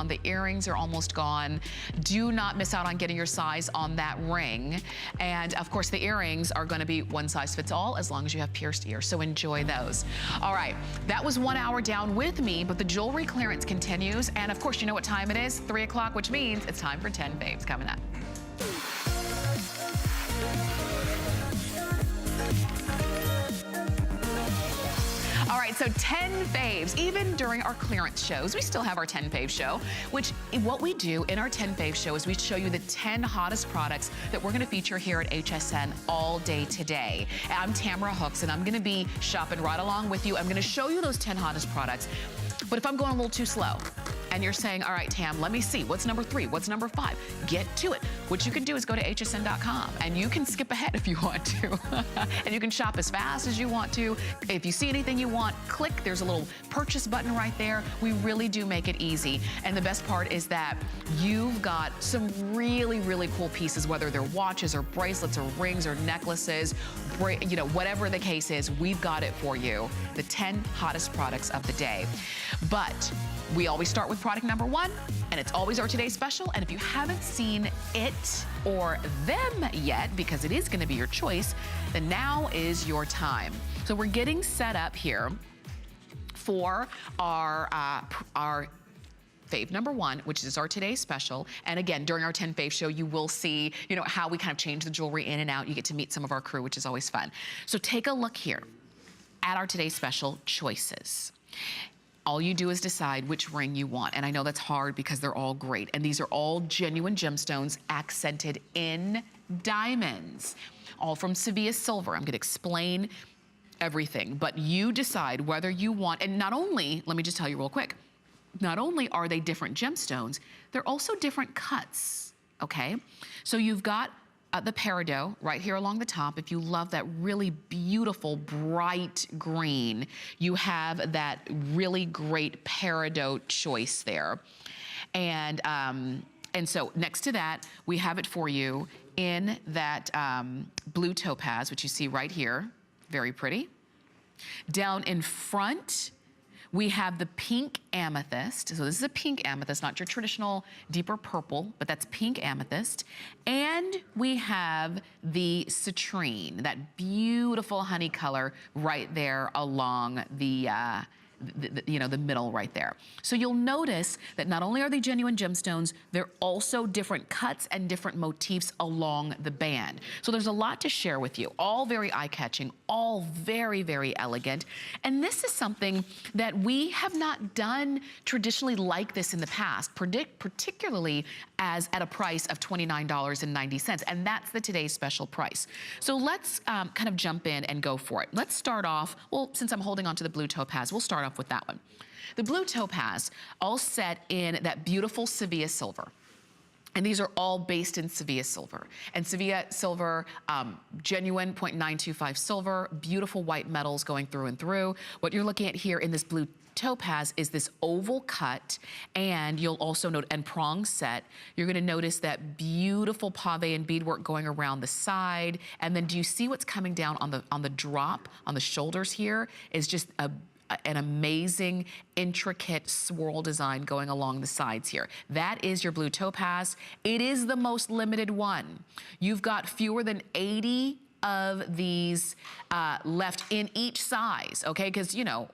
The earrings are almost gone. Do not miss out on getting your size on that ring. And of course, the earrings are gonna be one size fits all as long as you have pierced ears, so enjoy those. All right, that was 1 hour down with me, but the jewelry clearance continues. And of course, you know what time it is? 3 o'clock, which means it's time for 10 faves coming up. All right, so 10 faves. Even during our clearance shows, we still have our 10 fave show, which what we do in our 10 fave show is we show you the 10 hottest products that we're gonna feature here at HSN all day today. I'm Tamara Hooks, and I'm gonna be shopping right along with you. I'm gonna show you those 10 hottest products. But if I'm going a little too slow, and you're saying, all right, Tam, let me see, what's number 3, what's number 5? Get to it. What you can do is go to hsn.com, and you can skip ahead if you want to. And you can shop as fast as you want to. If you see anything you want, click, there's a little purchase button right there. We really do make it easy. And the best part is that you've got some really, really cool pieces, whether they're watches or bracelets or rings or necklaces, you know, whatever the case is, we've got it for you. The 10 hottest products of the day. But we always start with product number 1, and it's always our today's special. And if you haven't seen it or them yet, because it is gonna be your choice, then now is your time. So we're getting set up here for our fave number 1, which is our today's special. And again, during our 10 fave show, you will see, you know, how we kind of change the jewelry in and out. You get to meet some of our crew, which is always fun. So take a look here at our today's special choices. All you do is decide which ring you want. And I know that's hard because they're all great. And these are all genuine gemstones accented in diamonds, all from Sevilla silver. I'm gonna explain everything, but you decide whether you want, and not only, let me just tell you real quick, not only are they different gemstones, they're also different cuts, okay? So you've got the peridot right here along the top. If you love that really beautiful, bright green, you have that really great peridot choice there. And so next to that, we have it for you in that blue topaz, which you see right here. Very pretty. Down in front, we have the pink amethyst. So this is a pink amethyst, not your traditional deeper purple, but that's pink amethyst. And we have the citrine, that beautiful honey color right there along the you know, the middle right there. So you'll notice that not only are they genuine gemstones, they're also different cuts and different motifs along the band. So there's a lot to share with you, all very eye-catching, all very, very elegant. And this is something that we have not done traditionally like this in the past, particularly as at a price of $29.90. And that's the today's special price. So let's kind of jump in and go for it. Let's start off, well, since I'm holding on to the blue topaz, we'll start off with that one. The blue topaz, all set in that beautiful Sevilla silver. And these are all based in Sevilla silver. And Sevilla silver, genuine 0.925 silver, beautiful white metals going through and through. What you're looking at here in this blue topaz is this oval cut, and you'll also note, and prong set, you're gonna notice that beautiful pave and beadwork going around the side. And then do you see what's coming down on the drop, on the shoulders here, is just an amazing, intricate swirl design going along the sides here. That is your blue topaz. It is the most limited one. You've got fewer than 80 of these left in each size, okay? Because, you know,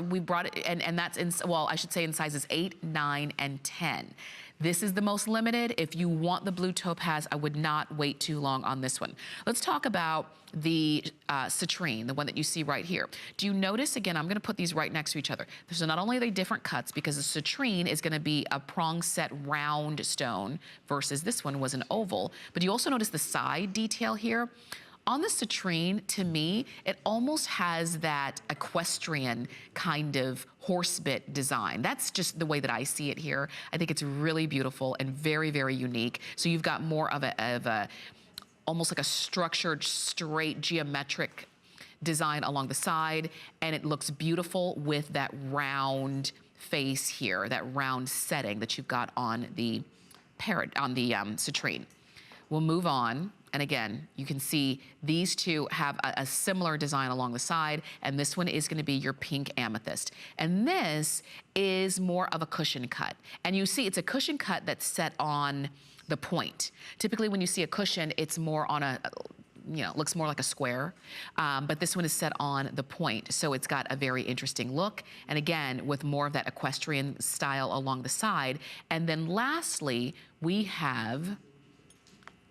we brought it, and that's in, well, I should say in sizes 8, 9, and 10. This is the most limited. If you want the blue topaz, I would not wait too long on this one. Let's talk about the citrine, the one that you see right here. Do you notice, again, I'm gonna put these right next to each other. So not only are they different cuts, because the citrine is gonna be a prong set round stone versus this one was an oval, but you also notice the side detail here. On the citrine, to me, it almost has that equestrian kind of horse bit design. That's just the way that I see it here. I think it's really beautiful and very, very unique. So you've got more of a almost like a structured, straight, geometric design along the side, and it looks beautiful with that round face here, that round setting that you've got on the citrine. We'll move on. And again, you can see these two have a similar design along the side, and this one is gonna be your pink amethyst. And this is more of a cushion cut. And you see it's a cushion cut that's set on the point. Typically when you see a cushion, it's more on a, you know, looks more like a square, but this one is set on the point, so it's got a very interesting look, and again, with more of that equestrian style along the side. And then lastly, we have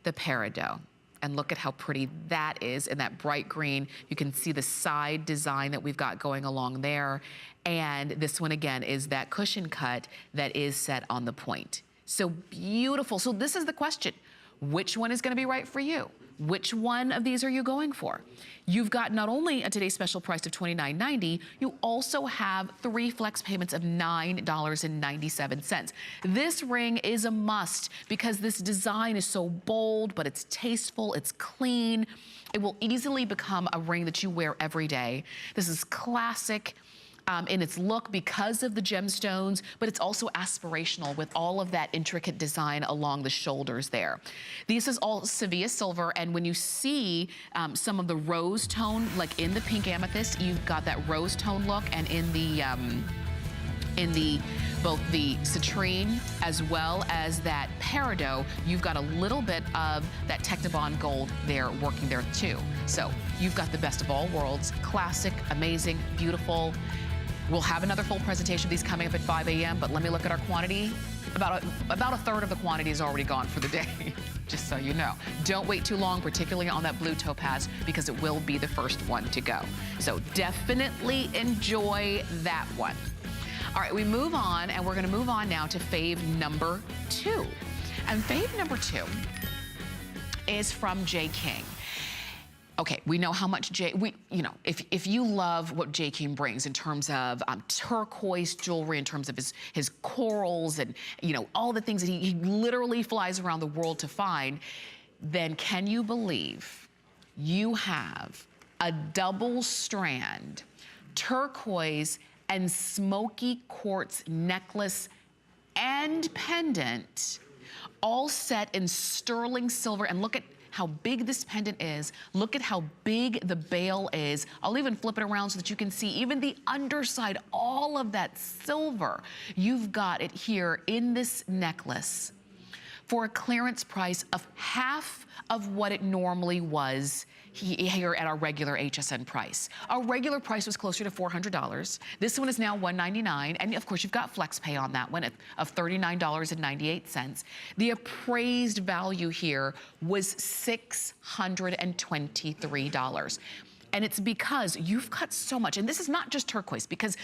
the peridot. And look at how pretty that is in that bright green. You can see the side design that we've got going along there. And this one again is that cushion cut that is set on the point. So beautiful. So this is the question. Which one is gonna be right for you? Which one of these are you going for? You've got not only a today's special price of $29.90, you also have 3 flex payments of $9.97. This ring is a must because this design is so bold, but it's tasteful, it's clean. It will easily become a ring that you wear every day. This is classic in its look because of the gemstones, but it's also aspirational with all of that intricate design along the shoulders there. This is all Sevilla silver, and when you see some of the rose tone, like in the pink amethyst, you've got that rose tone look, and in the both the citrine as well as that peridot, you've got a little bit of that Technibond gold there working there too. So you've got the best of all worlds, classic, amazing, beautiful. We'll have another full presentation of these coming up at 5 a.m., but let me look at our quantity. About a third of the quantity is already gone for the day, just so you know. Don't wait too long, particularly on that blue topaz, because it will be the first one to go. So definitely enjoy that one. All right, we move on, and we're gonna move on now to fave number 2. And fave number 2 is from Jay King. Okay, we know how much if you love what Jay King brings in terms of turquoise jewelry, in terms of his corals and, all the things that he literally flies around the world to find, then can you believe you have a double strand turquoise and smoky quartz necklace and pendant, all set in sterling silver. And look at how big this pendant is. Look at how big the bail is. I'll even flip it around so that you can see even the underside, all of that silver. You've got it here in this necklace for a clearance price of half of what it normally was here at our regular HSN price. Our regular price was closer to $400. This one is now $199, and of course you've got flex pay on that one of $39.98. The appraised value here was $623. And it's because you've got so much, and this is not just turquoise, because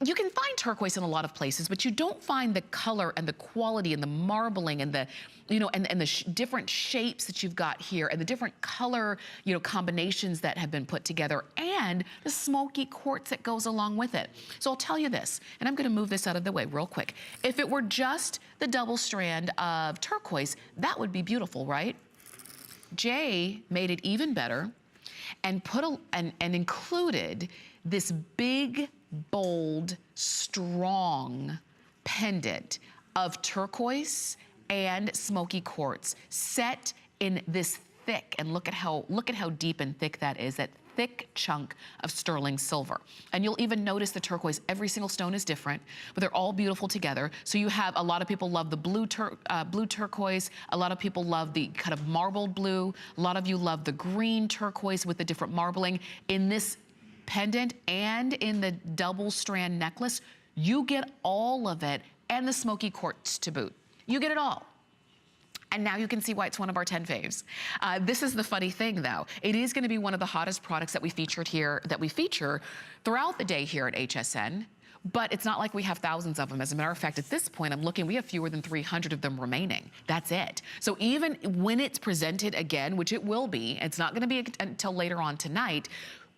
you can find turquoise in a lot of places, but you don't find the color and the quality and the marbling and the, and the different shapes that you've got here and the different color, combinations that have been put together, and the smoky quartz that goes along with it. So I'll tell you this, and I'm gonna move this out of the way real quick. If it were just the double strand of turquoise, that would be beautiful, right? Jay made it even better and and included this big, bold, strong pendant of turquoise and smoky quartz set in this thick, and look at how deep and thick that is, that thick chunk of sterling silver. And you'll even notice the turquoise, every single stone is different, but they're all beautiful together. So you have, a lot of people love the blue turquoise, a lot of people love the kind of marbled blue, a lot of you love the green turquoise with the different marbling. In this pendant and in the double strand necklace, you get all of it, and the smoky quartz to boot. You get it all. And now you can see why it's one of our 10 faves. This is the funny thing though. It is gonna be one of the hottest products that we feature throughout the day here at HSN, but it's not like we have thousands of them. As a matter of fact, at this point, I'm looking, we have fewer than 300 of them remaining. That's it. So even when it's presented again, which it will be, it's not gonna be until later on tonight,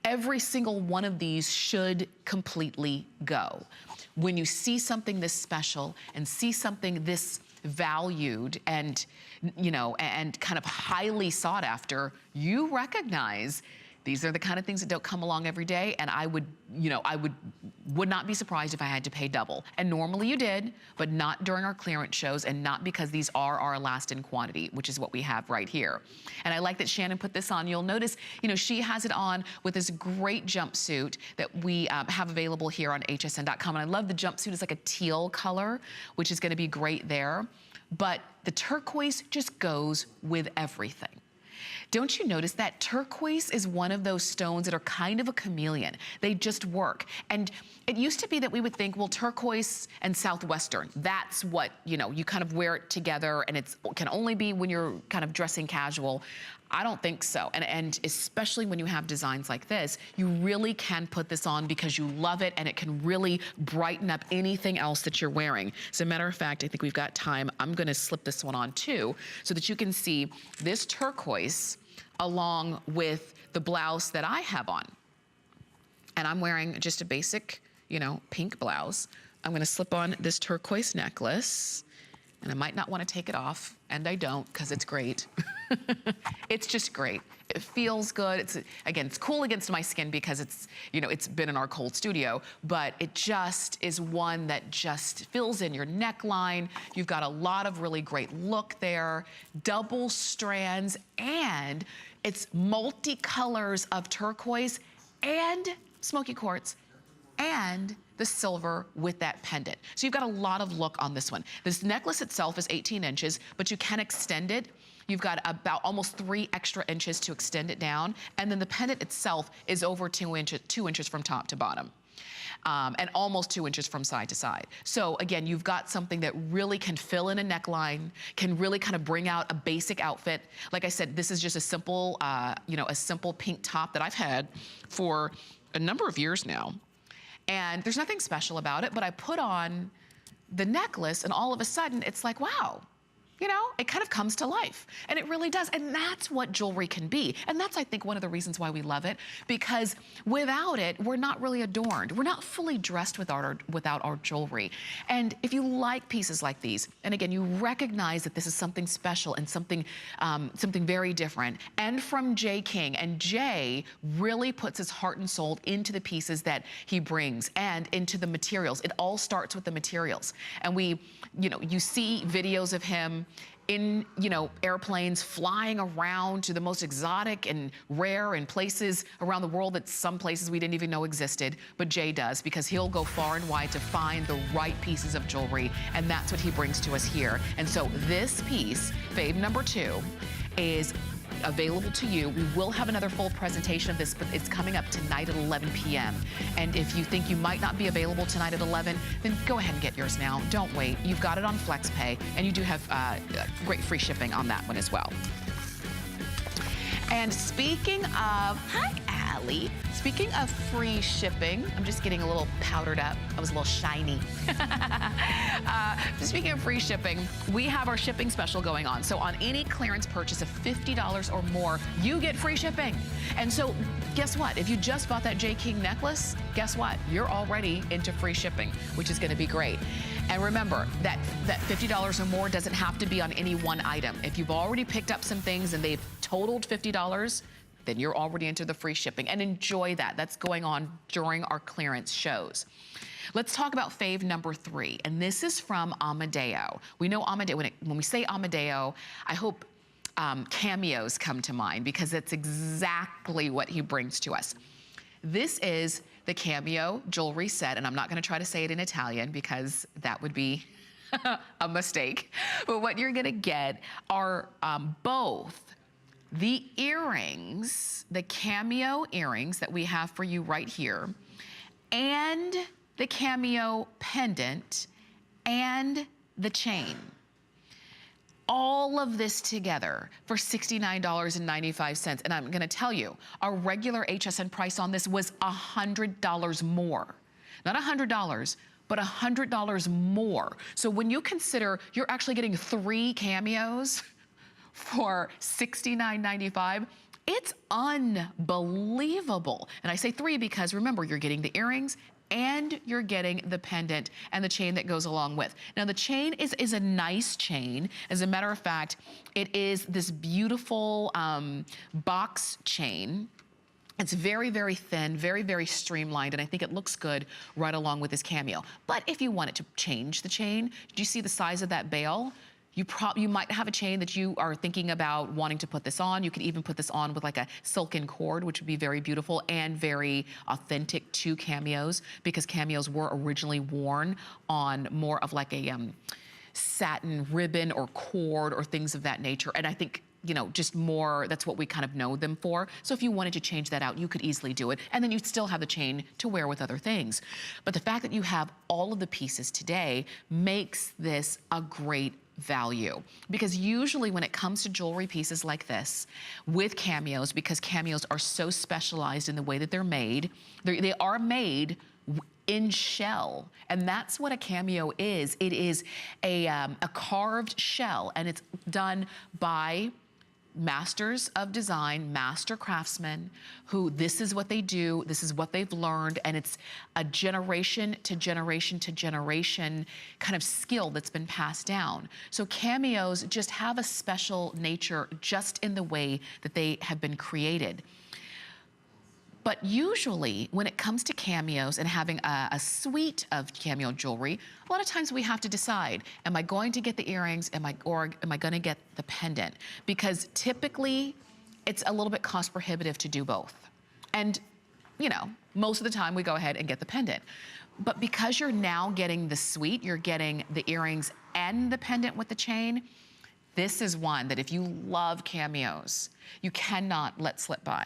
every single one of these should completely go. When you see something this special and see something this valued and, and kind of highly sought after, you recognize These are the kind of things that don't come along every day, and I would, you know, would not be surprised if I had to pay double. And normally you did, but not during our clearance shows, and not because these are our last in quantity, which is what we have right here. And I like that Shannon put this on. You'll notice, you know, she has it on with this great jumpsuit that we have available here on hsn.com. And I love the jumpsuit. It's like a teal color, which is gonna be great there. But the turquoise just goes with everything. Don't you notice that turquoise is one of those stones that are kind of a chameleon? They just work. And it used to be that we would think, well, turquoise and Southwestern, that's what, you know, you kind of wear it together, and it can only be when you're kind of dressing casual. I don't think so. And especially when you have designs like this, you really can put this on because you love it, and it can really brighten up anything else that you're wearing. As a matter of fact, I think we've got time. I'm gonna slip this one on too, so that you can see this turquoise along with the blouse that I have on. And I'm wearing just a basic, you know, pink blouse. I'm gonna slip on this turquoise necklace, and I might not wanna take it off, and I don't, because it's great. It's just great. It feels good. It's, again, it's cool against my skin because it's, you know, it's been in our cold studio, but it just is one that just fills in your neckline. You've got a lot of really great look there, double strands, and it's multi-colors of turquoise and smoky quartz and the silver with that pendant. So you've got a lot of look on this one. This necklace itself is 18 inches, but you can extend it. You've got about almost 3 extra inches to extend it down. And then the pendant itself is over 2 inches from top to bottom. And almost 2 inches from side to side. So again, you've got something that really can fill in a neckline, can really kind of bring out a basic outfit. Like I said, this is just a simple, you know, a simple pink top that I've had for a number of years now. And there's nothing special about it, but I put on the necklace, and all of a sudden it's like, wow. You know, it kind of comes to life, and it really does. And that's what jewelry can be. And that's, I think, one of the reasons why we love it, because without it, we're not really adorned. We're not fully dressed without our jewelry. And if you like pieces like these, and again, you recognize that this is something special and something, something very different, and from Jay King, and Jay really puts his heart and soul into the pieces that he brings and into the materials. It all starts with the materials. And we, you know, you see videos of him in, you know, airplanes flying around to the most exotic and rare and places around the world that some places we didn't even know existed, but Jay does, because he'll go far and wide to find the right pieces of jewelry, and that's what he brings to us here. And so this piece, fave number 2, is available to you. We will have another full presentation of this, but it's coming up tonight at 11 p.m. And if you think you might not be available tonight at 11, then go ahead and get yours now. Don't wait. You've got it on FlexPay, and you do have great free shipping on that one as well. And speaking of, hi, Allie. Speaking of free shipping, I'm just getting a little powdered up. I was a little shiny. Speaking of free shipping, we have our shipping special going on. So on any clearance purchase of $50 or more, you get free shipping. And so guess what? If you just bought that Jay King necklace, guess what? You're already into free shipping, which is gonna be great. And remember, that $50 or more doesn't have to be on any one item. If you've already picked up some things and they've totaled $50, then you're already into the free shipping, and enjoy that. That's going on during our clearance shows. Let's talk about fave number 3, and this is from Amadeo. We know Amadeo, when we say Amadeo, I hope cameos come to mind, because it's exactly what he brings to us. This is the cameo jewelry set, and I'm not gonna try to say it in Italian because that would be a mistake. But what you're gonna get are both the earrings, the cameo earrings that we have for you right here, and the cameo pendant, and the chain. All of this together for $69.95. And I'm gonna tell you, our regular HSN price on this was $100 more. Not $100, but $100 more. So when you consider you're actually getting 3 cameos for $69.95, it's unbelievable. And I say 3 because remember, you're getting the earrings and you're getting the pendant and the chain that goes along with. Now the chain is a nice chain. As a matter of fact, it is this beautiful box chain It's very, very thin, very, very streamlined, and I think it looks good right along with this cameo. But if you wanted to change the chain, do you see the size of that bail? You might have a chain that you are thinking about wanting to put this on. You could even put this on with like a silken cord, which would be very beautiful and very authentic to cameos, because cameos were originally worn on more of like a satin ribbon or cord or things of that nature. And I think, you know, just more, that's what we kind of know them for. So if you wanted to change that out, you could easily do it. And then you'd still have the chain to wear with other things. But the fact that you have all of the pieces today makes this a great value. Because usually when it comes to jewelry pieces like this, with cameos, because cameos are so specialized in the way that they're made, they are made in shell, and that's what a cameo is. It is a carved shell, and it's done by masters of design, master craftsmen, who this is what they do, this is what they've learned, and it's a generation to generation to generation kind of skill that's been passed down. So cameos just have a special nature just in the way that they have been created. But usually, when it comes to cameos and having a suite of cameo jewelry, a lot of times we have to decide, am I going to get the earrings, or am I gonna get the pendant? Because typically, it's a little bit cost prohibitive to do both. And, you know, most of the time we go ahead and get the pendant. But because you're now getting the suite, you're getting the earrings and the pendant with the chain, this is one that if you love cameos, you cannot let slip by.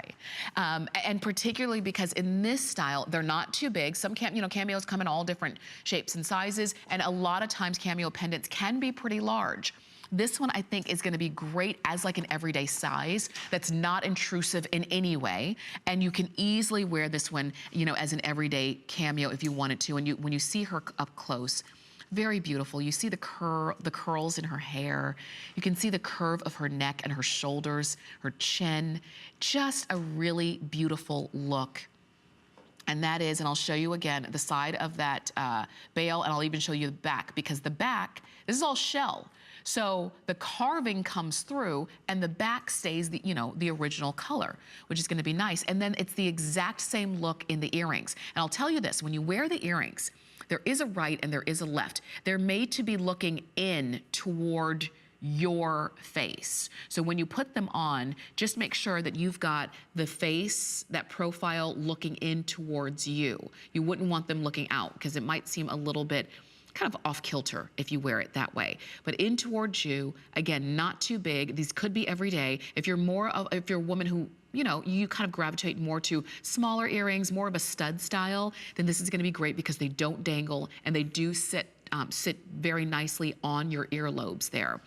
And particularly because in this style, they're not too big. Some cameos come in all different shapes and sizes, and a lot of times cameo pendants can be pretty large. This one I think is gonna be great as like an everyday size that's not intrusive in any way. And you can easily wear this one, you know, as an everyday cameo if you wanted to. And when you see her up close, very beautiful. You see the curls in her hair. You can see the curve of her neck and her shoulders, her chin. Just a really beautiful look. And that is, and I'll show you again, the side of that bail, and I'll even show you the back, because the back, this is all shell. So the carving comes through and the back stays the, you know, the original color, which is gonna be nice. And then it's the exact same look in the earrings. And I'll tell you this, when you wear the earrings, there is a right and there is a left. They're made to be looking in toward your face. So when you put them on, just make sure that you've got the face, that profile looking in towards you. You wouldn't want them looking out, because it might seem a little bit kind of off kilter if you wear it that way. But in towards you, again, not too big. These could be every day. If you're a woman who, you know, you kind of gravitate more to smaller earrings, more of a stud style, then this is gonna be great because they don't dangle and they do sit very nicely on your earlobes there.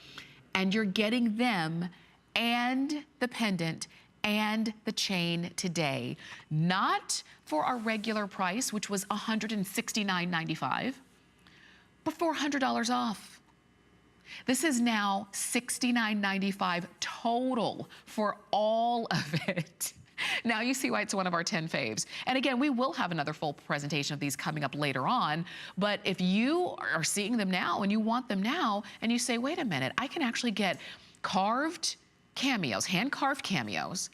And you're getting them and the pendant and the chain today, not for our regular price, which was $169.95, but $400 off. This is now $69.95 total for all of it. Now you see why it's one of our 10 faves. And again, we will have another full presentation of these coming up later on, but if you are seeing them now and you want them now, and you say, wait a minute, I can actually get carved cameos, hand-carved cameos,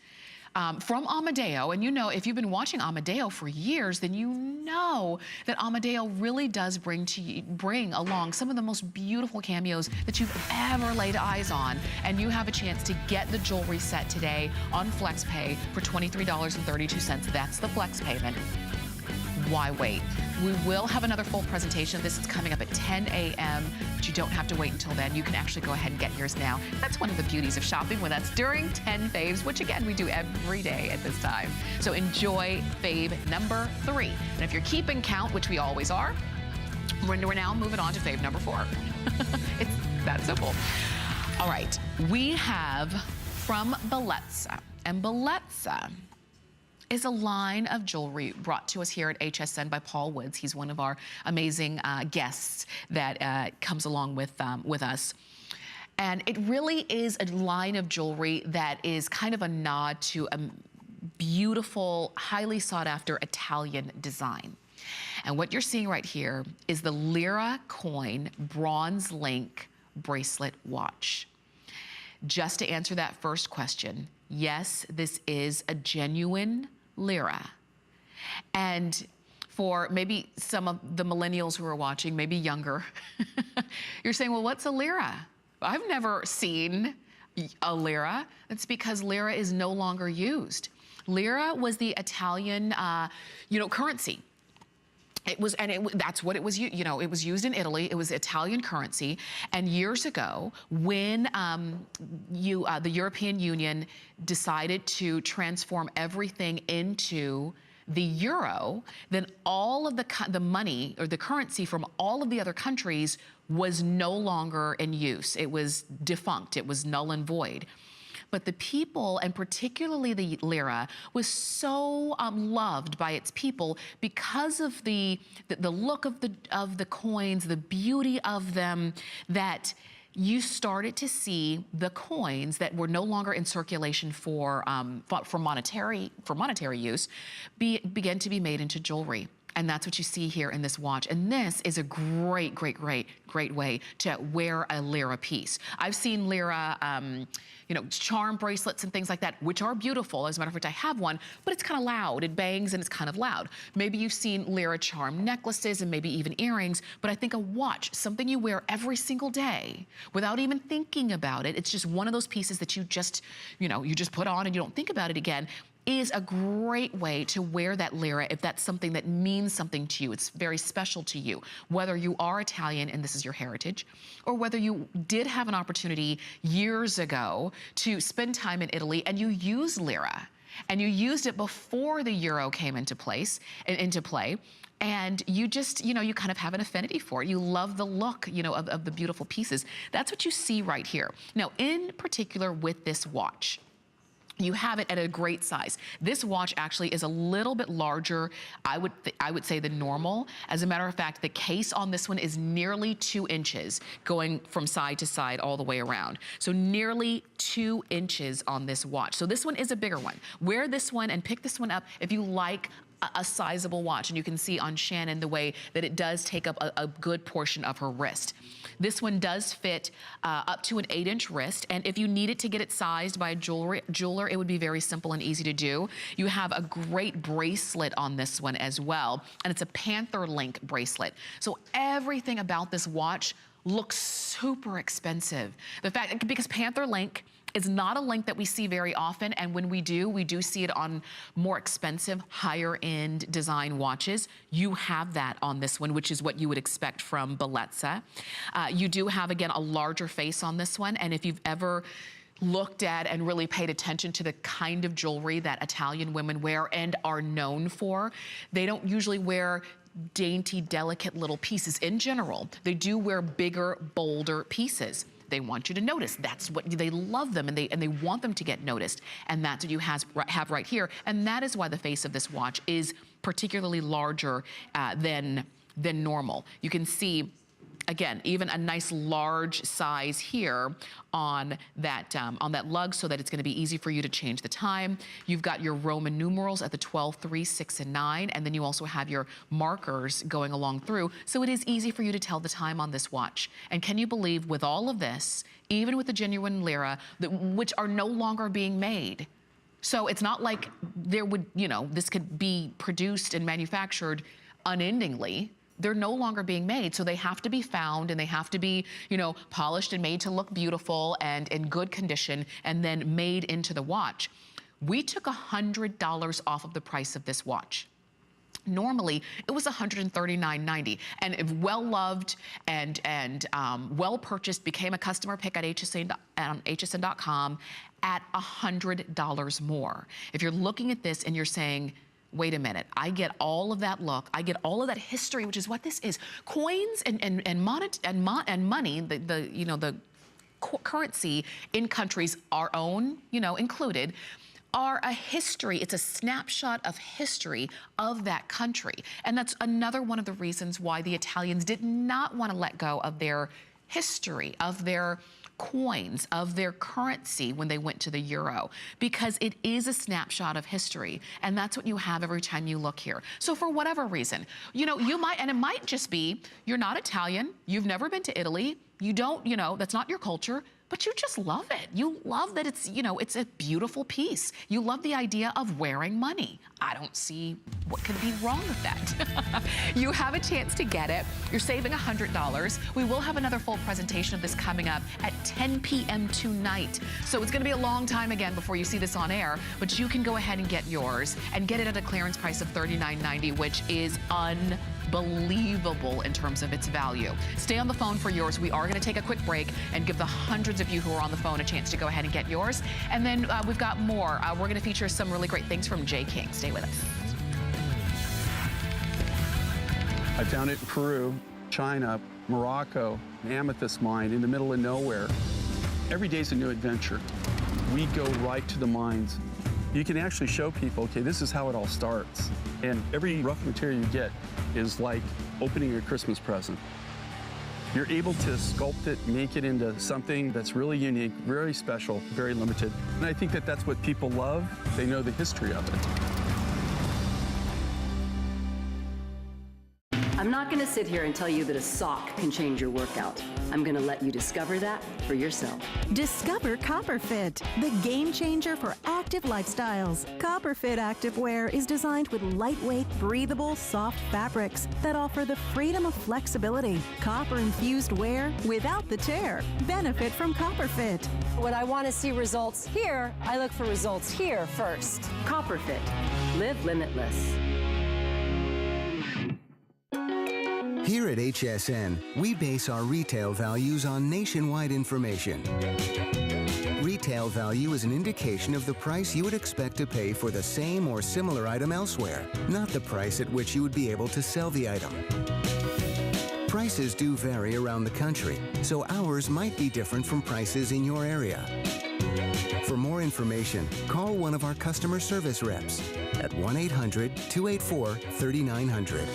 from Amadeo. And you know, if you've been watching Amadeo for years, then you know that Amadeo really does bring along some of the most beautiful cameos that you've ever laid eyes on. And you have a chance to get the jewelry set today on FlexPay for $23.32. That's the flex payment. Why wait? We will have another full presentation. This is coming up at 10 a.m., but you don't have to wait until then. You can actually go ahead and get yours now. That's one of the beauties of shopping with us during 10 faves, which again, we do every day at this time. So enjoy fave number 3. And if you're keeping count, which we always are, we're now moving on to fave number 4. It's that simple. All right, we have from Bellezza, and Bellezza is a line of jewelry brought to us here at HSN by Paul Woods. He's one of our amazing guests that comes along with us. And it really is a line of jewelry that is kind of a nod to a beautiful, highly sought after Italian design. And what you're seeing right here is the Lira coin bronze link bracelet watch. Just to answer that first question, yes, this is a genuine lira. And for maybe some of the millennials who are watching, maybe younger, you're saying, well, what's a lira? I've never seen a lira. That's because lira is no longer used. Lira was the Italian, currency. It was, and that's what it was, it was used in Italy. It was Italian currency. And years ago, when the European Union decided to transform everything into the euro, then all of the money or the currency from all of the other countries was no longer in use. It was defunct. It was null and void. But the people, and particularly the lira, was so loved by its people because of the look of the coins, the beauty of them, that you started to see the coins that were no longer in circulation for monetary use begin to be made into jewelry. And that's what you see here in this watch. And this is a great, great, great, great way to wear a lira piece. I've seen lira, charm bracelets and things like that, which are beautiful. As a matter of fact, I have one, but it's kind of loud. It bangs and it's kind of loud. Maybe you've seen lira charm necklaces and maybe even earrings, but I think a watch, something you wear every single day without even thinking about it. It's just one of those pieces that you just put on and you don't think about it again. Is a great way to wear that lira if that's something that means something to you. It's very special to you, whether you are Italian and this is your heritage, or whether you did have an opportunity years ago to spend time in Italy and you use lira, and you used it before the euro came into play, and you just, you kind of have an affinity for it. You love the look, of the beautiful pieces. That's what you see right here. Now, in particular with this watch, you have it at a great size. This watch actually is a little bit larger, I would say, than normal. As a matter of fact, the case on this one is nearly 2 inches, going from side to side all the way around. So nearly 2 inches on this watch. So this one is a bigger one. Wear this one and pick this one up if you like a sizable watch. And you can see on Shannon the way that it does take up a good portion of her wrist. This one does fit up to an 8-inch wrist, and if you needed to get it sized by a jeweler, it would be very simple and easy to do. You have a great bracelet on this one as well, and it's a Panther Link bracelet. So everything about this watch looks super expensive. Because Panther Link is not a link that we see very often, and when we do see it on more expensive, higher end design watches. You have that on this one, which is what you would expect from Bellezza. You do have, again, a larger face on this one, and if you've ever looked at and really paid attention to the kind of jewelry that Italian women wear and are known for, they don't usually wear dainty, delicate little pieces in general. They do wear bigger, bolder pieces. They want you to notice. That's what they love them, and they want them to get noticed. And that's what you have right here. And that is why the face of this watch is particularly larger than normal. You can see, again, even a nice large size here on that lug, so that it's going to be easy for you to change the time. You've got your Roman numerals at the 12, 3, 6, and 9, and then you also have your markers going along through, so it is easy for you to tell the time on this watch. And can you believe, with all of this, even with the genuine lira, which are no longer being made, so it's not like there would, this could be produced and manufactured unendingly. They're no longer being made, so they have to be found and they have to be, polished and made to look beautiful and in good condition, and then made into the watch. We took $100 off of the price of this watch. Normally, it was $139.90, and if well-loved and well-purchased, became a customer pick at hsn.com at $100 more. If you're looking at this and you're saying, wait a minute, I get all of that look, I get all of that history, which is what this is. Coins and money, the currency in countries, our own, included, are a history. It's a snapshot of history of that country. And that's another one of the reasons why the Italians did not want to let go of their history, of their coins, of their currency when they went to the euro, because it is a snapshot of history, and that's what you have every time you look here. So for whatever reason, you might, and it might just be, you're not Italian, you've never been to Italy, you don't, that's not your culture, but you just love it. You love that it's, you know, it's a beautiful piece. You love the idea of wearing money. I don't see what could be wrong with that. You have a chance to get it. You're saving $100. We will have another full presentation of this coming up at 10 p.m. tonight. So it's gonna be a long time again before you see this on air, but you can go ahead and get yours and get it at a clearance price of $39.90, which is unbelievable in terms of its value. Stay on the phone for yours. We are gonna take a quick break and give the hundreds of you who are on the phone a chance to go ahead and get yours. And then we've got more. We're gonna feature some really great things from Jay King. Stay with us. I found it in Peru, China, Morocco, an amethyst mine in the middle of nowhere. Every day's a new adventure. We go right to the mines. You can actually show people, okay, this is how it all starts. And every rough material you get is like opening a Christmas present. You're able to sculpt it, make it into something that's really unique, very special, very limited. And I think that that's what people love. They know the history of it. I'm not going to sit here and tell you that a sock can change your workout. I'm going to let you discover that for yourself. Discover CopperFit, the game changer for active lifestyles. CopperFit activewear is designed with lightweight, breathable, soft fabrics that offer the freedom of flexibility. Copper-infused wear without the tear. Benefit from CopperFit. When I want to see results here, I look for results here first. CopperFit. Live limitless. Here at HSN, we base our retail values on nationwide information. Retail value is an indication of the price you would expect to pay for the same or similar item elsewhere, not the price at which you would be able to sell the item. Prices do vary around the country, so ours might be different from prices in your area. For more information, call one of our customer service reps at 1-800-284-3900.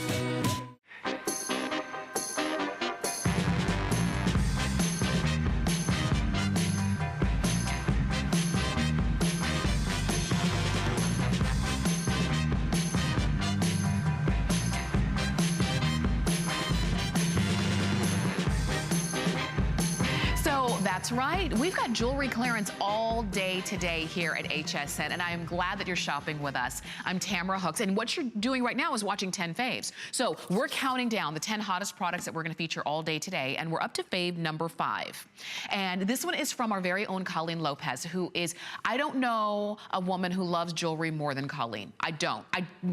That's right. We've got jewelry clearance all day today here at HSN, and I am glad that you're shopping with us. I'm Tamara Hooks, and what you're doing right now is watching 10 faves. So we're counting down the 10 hottest products that we're going to feature all day today, and we're up to fave number 5. And this one is from our very own Colleen Lopez, who is, I don't know a woman who loves jewelry more than Colleen. I don't.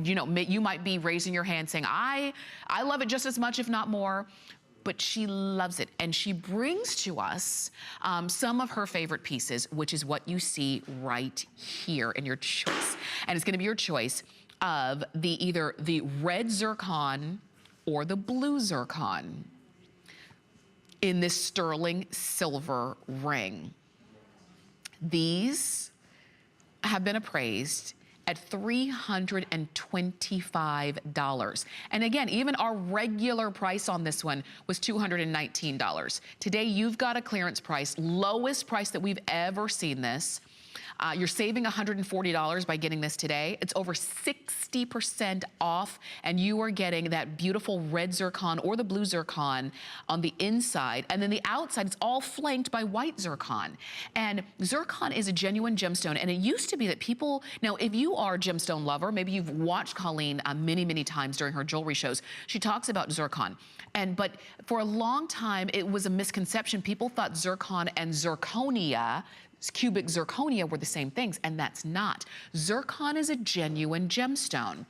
You know, you might be raising your hand saying, I love it just as much, if not more. But she loves it, and she brings to us some of her favorite pieces, which is what you see right here in your choice. And it's gonna be your choice of either the red zircon or the blue zircon in this sterling silver ring. These have been appraised at $325. And again, even our regular price on this one was $219. Today, you've got a clearance price, lowest price that we've ever seen this. You're saving $140 by getting this today. It's over 60% off, and you are getting that beautiful red zircon or the blue zircon on the inside, and then the outside, it's all flanked by white zircon. And zircon is a genuine gemstone, and it used to be that people, now if you are a gemstone lover, maybe you've watched Colleen many, many times during her jewelry shows, she talks about zircon. But for a long time, it was a misconception. People thought zircon and zirconia, cubic zirconia, were the same things, and that's not. Zircon is a genuine gemstone.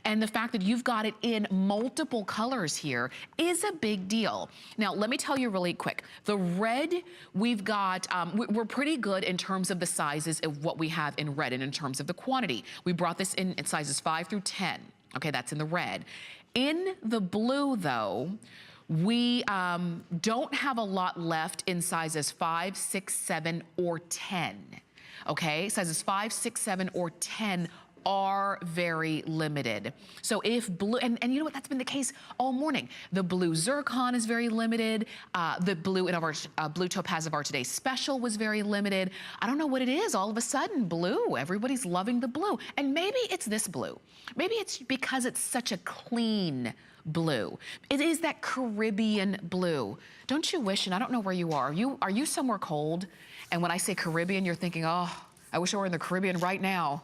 And the fact that you've got it in multiple colors here is a big deal. Now, let me tell you really quick. The red, we've got, we're pretty good in terms of the sizes of what we have in red and in terms of the quantity. We brought this in sizes 5 through 10. Okay, that's in the red. In the blue, though, we don't have a lot left in sizes 5, 6, 7, or 10. Okay, sizes 5, 6, 7, or 10 are very limited. So if blue, and you know what, that's been the case all morning. The blue zircon is very limited. The blue in our blue topaz of our today's special was very limited. I don't know what it is. All of a sudden, blue, everybody's loving the blue. And maybe it's this blue. Maybe it's because it's such a clean blue. It is that Caribbean blue. Don't you wish, and I don't know where you are. Are you somewhere cold? And when I say Caribbean, you're thinking, oh, I wish I were in the Caribbean right now.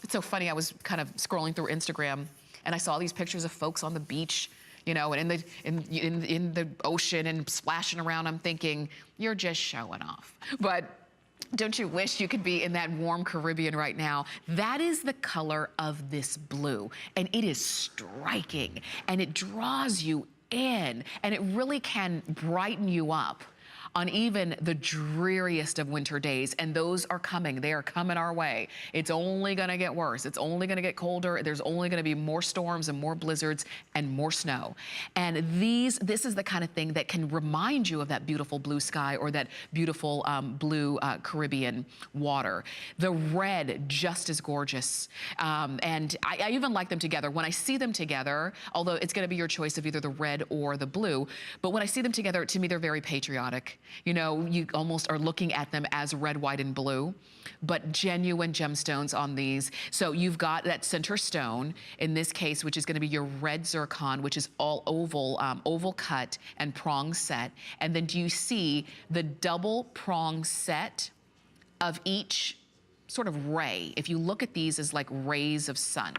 It's so funny, I was kind of scrolling through Instagram and I saw these pictures of folks on the beach, you know, and in the ocean and splashing around. I'm thinking, you're just showing off. But don't you wish you could be in that warm Caribbean right now? That is the color of this blue, and it is striking, and it draws you in, and it really can brighten you up on even the dreariest of winter days, and those are coming. They are coming our way. It's only gonna get worse. It's only gonna get colder. There's only gonna be more storms and more blizzards and more snow. And this is the kind of thing that can remind you of that beautiful blue sky or that beautiful blue Caribbean water. The red, just as gorgeous. And I even like them together. When I see them together, although it's gonna be your choice of either the red or the blue, but when I see them together, to me, they're very patriotic. You know, you almost are looking at them as red, white, and blue, but genuine gemstones on these. So you've got that center stone, in this case, which is gonna be your red zircon, which is all oval, oval cut and prong set. And then do you see the double prong set of each sort of ray? If you look at these as like rays of sun,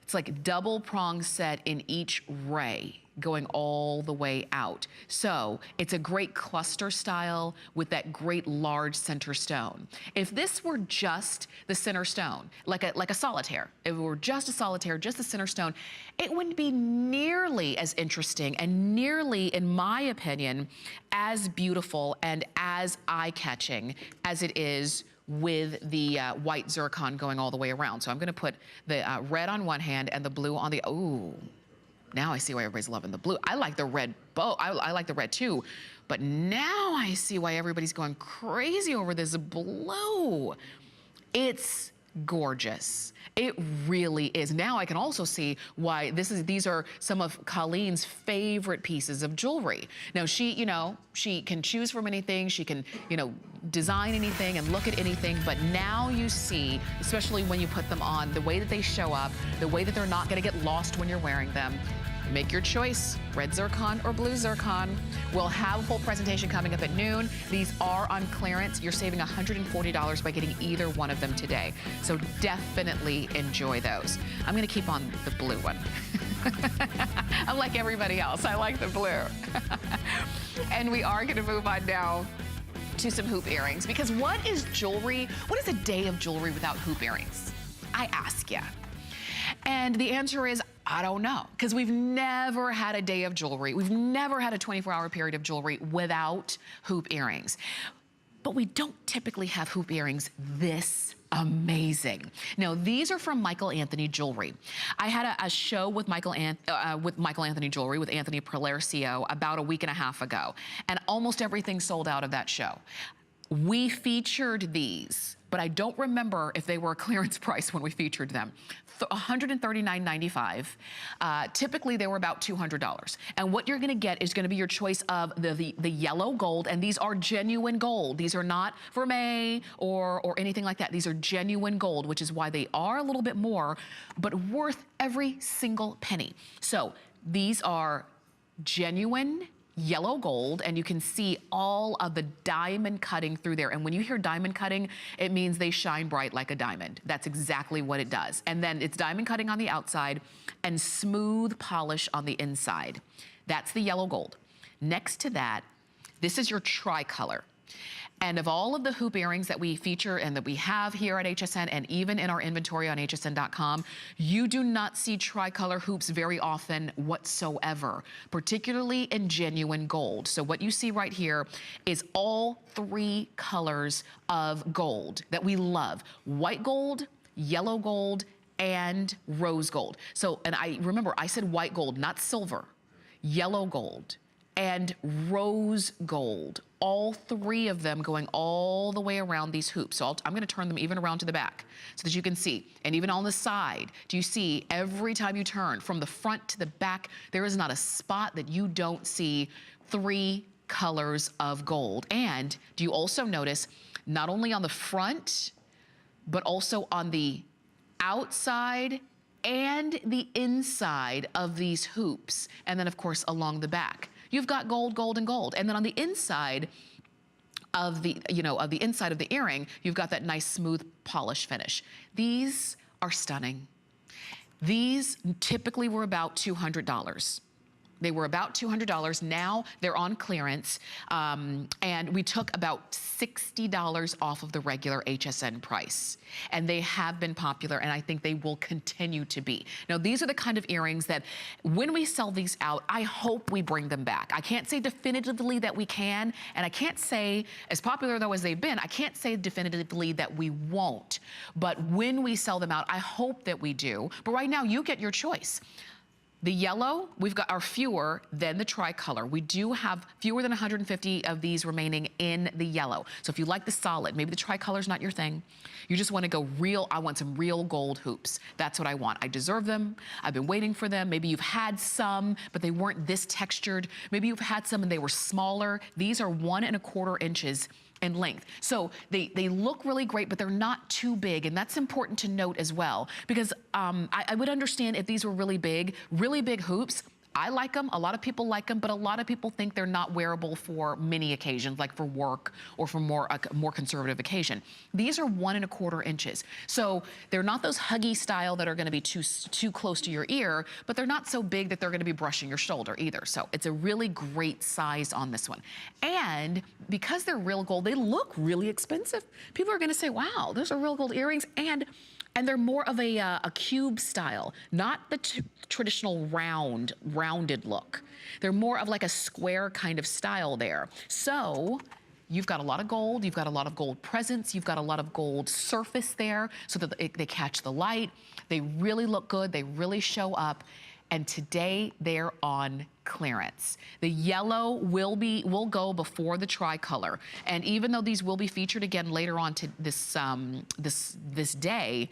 it's like double prong set in each ray, going all the way out. So it's a great cluster style with that great large center stone. If this were just the center stone, like a solitaire, if it were just a solitaire, just the center stone, it wouldn't be nearly as interesting and nearly, in my opinion, as beautiful and as eye-catching as it is with the white zircon going all the way around. So I'm gonna put the red on one hand and the blue on the, ooh. Now I see why everybody's loving the blue. I like the red bow. I like the red too. But now I see why everybody's going crazy over this blue. It's gorgeous. It really is. Now I can also see why these are some of Colleen's favorite pieces of jewelry. Now she, you know, she can choose from anything. She can, you know, design anything and look at anything. But now you see, especially when you put them on, the way that they show up, the way that they're not going to get lost when you're wearing them. Make your choice, red zircon or blue zircon. We'll have a full presentation coming up at noon. These are on clearance. You're saving $140 by getting either one of them today. So definitely enjoy those. I'm gonna keep on the blue one. I'm like everybody else, I like the blue. And we are gonna move on now to some hoop earrings, because what is jewelry? What is a day of jewelry without hoop earrings? I ask ya. And the answer is, I don't know, because we've never had a day of jewelry. We've never had a 24-hour period of jewelry without hoop earrings. But we don't typically have hoop earrings this amazing. Now, these are from Michael Anthony Jewelry. I had a show with Michael Anthony Jewelry with Anthony Prelercio about a week and a half ago, and almost everything sold out of that show. We featured these, but I don't remember if they were a clearance price when we featured them. $139.95. Typically, they were about $200. And what you're gonna get is gonna be your choice of the yellow gold, and these are genuine gold. These are not vermeil or anything like that. These are genuine gold, which is why they are a little bit more, but worth every single penny. So these are genuine yellow gold, and you can see all of the diamond cutting through there. And when you hear diamond cutting, it means they shine bright like a diamond. That's exactly what it does. And then it's diamond cutting on the outside and smooth polish on the inside. That's the yellow gold. Next to that, this is your tricolor. And of all of the hoop earrings that we feature and that we have here at HSN and even in our inventory on hsn.com, you do not see tricolor hoops very often whatsoever, particularly in genuine gold. So what you see right here is all three colors of gold that we love: white gold, yellow gold, and rose gold. So, and I remember I said white gold, not silver, yellow gold, and rose gold. all three of them going all the way around these hoops. So I'm gonna turn them even around to the back so that you can see. And even on the side, do you see every time you turn from the front to the back, there is not a spot that you don't see 3 colors of gold. And do you also notice not only on the front, but also on the outside and the inside of these hoops. And then of course along the back. You've got gold, gold, and gold. And then on the inside of the, of the inside of the earring, you've got that nice smooth polish finish. These are stunning. These typically were about $200. They were about $200. Now they're on clearance. And we took about $60 off of the regular HSN price. And they have been popular, and I think they will continue to be. Now, these are the kind of earrings that when we sell these out, I hope we bring them back. I can't say definitively that we can, and I can't say, as popular though as they've been, I can't say definitively that we won't. But when we sell them out, I hope that we do. But right now, you get your choice. The yellow, we've got our fewer than the tricolor. We do have fewer than 150 of these remaining in the yellow. So if you like the solid, maybe the tricolor's not your thing, you just want to go real, I want some real gold hoops. That's what I want. I deserve them. I've been waiting for them. Maybe you've had some, but they weren't this textured. Maybe you've had some and they were smaller. These are 1 1/4 inches in length. So they look really great, but they're not too big. And that's important to note as well, because I would understand if these were really big hoops. I like them, a lot of people like them, but a lot of people think they're not wearable for many occasions, like for work or for a more conservative occasion. These are 1 1/4 inches. So they're not those huggy style that are gonna be too close to your ear, but they're not so big that they're gonna be brushing your shoulder either. So it's a really great size on this one. And because they're real gold, they look really expensive. People are gonna say, wow, those are real gold earrings, and they're more of a cube style, not the traditional rounded look. They're more of like a square kind of style there. So you've got a lot of gold, you've got a lot of gold presence, you've got a lot of gold surface there so that they catch the light. They really look good, they really show up. And today they're on clearance. The yellow will go before the tricolor. And even though these will be featured again later on to this day,